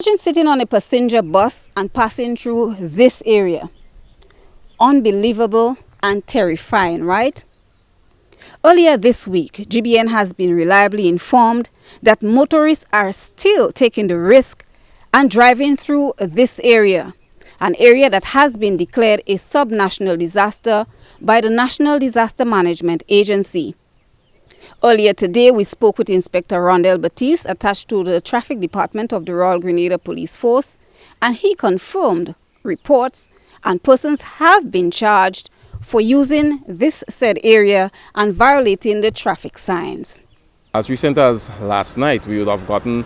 Imagine sitting on a passenger bus and passing through this area. Unbelievable and terrifying, right? Earlier this week, GBN has been reliably informed that motorists are still taking the risk and driving through this area, an area that has been declared a subnational disaster by the National Disaster Management Agency. Earlier today, we spoke with Inspector Rondell Batiste, attached to the Traffic Department of the Royal Grenada Police Force, and he confirmed reports and persons have been charged for using this said area and violating the traffic signs. As recent as last night, we would have gotten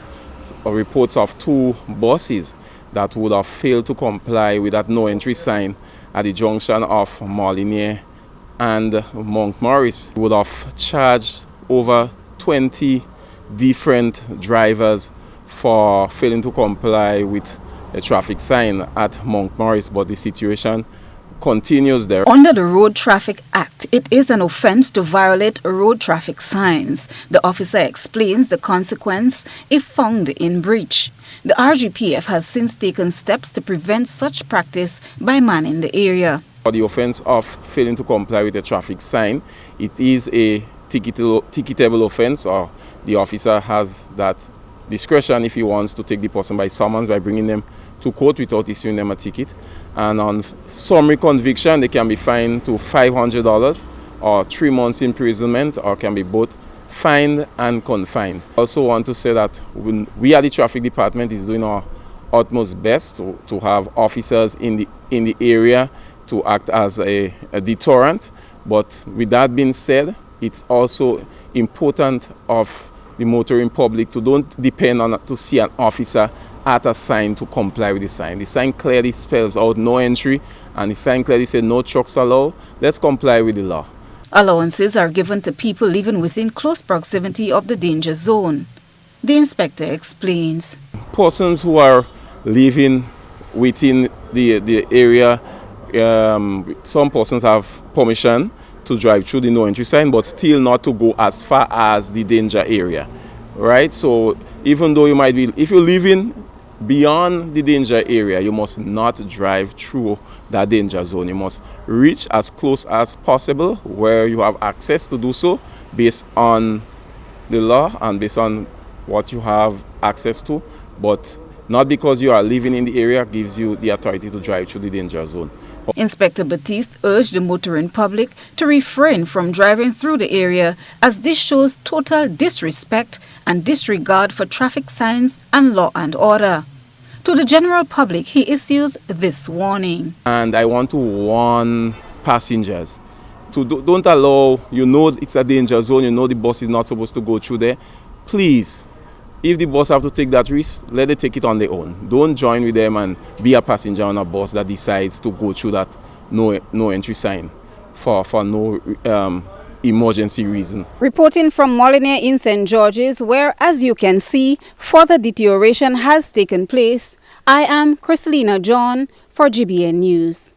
reports of 2 buses that would have failed to comply with that no entry sign at the junction of Molinere and Montmorris. We would have charged over 20 different drivers for failing to comply with a traffic sign at Montmorris, but the situation continues there. Under the Road Traffic Act, it is an offence to violate road traffic signs. The officer explains the consequence if found in breach. The RGPF has since taken steps to prevent such practice by manning the area. For the offence of failing to comply with a traffic sign, it is a ticketable offence, or the officer has that discretion if he wants to take the person by summons by bringing them to court without issuing them a ticket. And on summary conviction, they can be fined to $500 or 3 months imprisonment, or can be both fined and confined. I also want to say that we at the Traffic Department is doing our utmost best to have officers in the area to act as a deterrent. But with that being said, it's also important of the motoring public to don't depend on to see an officer at a sign to comply with the sign. The sign clearly spells out no entry, and the sign clearly says no trucks allowed. Let's comply with the law. Allowances are given to people living within close proximity of the danger zone. The inspector explains. Persons who are living within the area, some persons have permission to drive through the no entry sign, but still not to go as far as the danger area, right? So even though you might be, if you're living beyond the danger area, you must not drive through that danger zone. You must reach as close as possible where you have access to do so based on the law and based on what you have access to, but not because you are living in the area gives you the authority to drive through the danger zone. Inspector Batiste urged the motoring public to refrain from driving through the area, as this shows total disrespect and disregard for traffic signs and law and order. To the general public, he issues this warning. And I want to warn passengers to don't allow, it's a danger zone, the bus is not supposed to go through there. Please, if the bus have to take that risk, let it take it on their own. Don't join with them and be a passenger on a bus that decides to go through that no entry sign for no emergency reason. Reporting from Molinere in St. George's, where, as you can see, further deterioration has taken place, I am Christelina John for GBN News.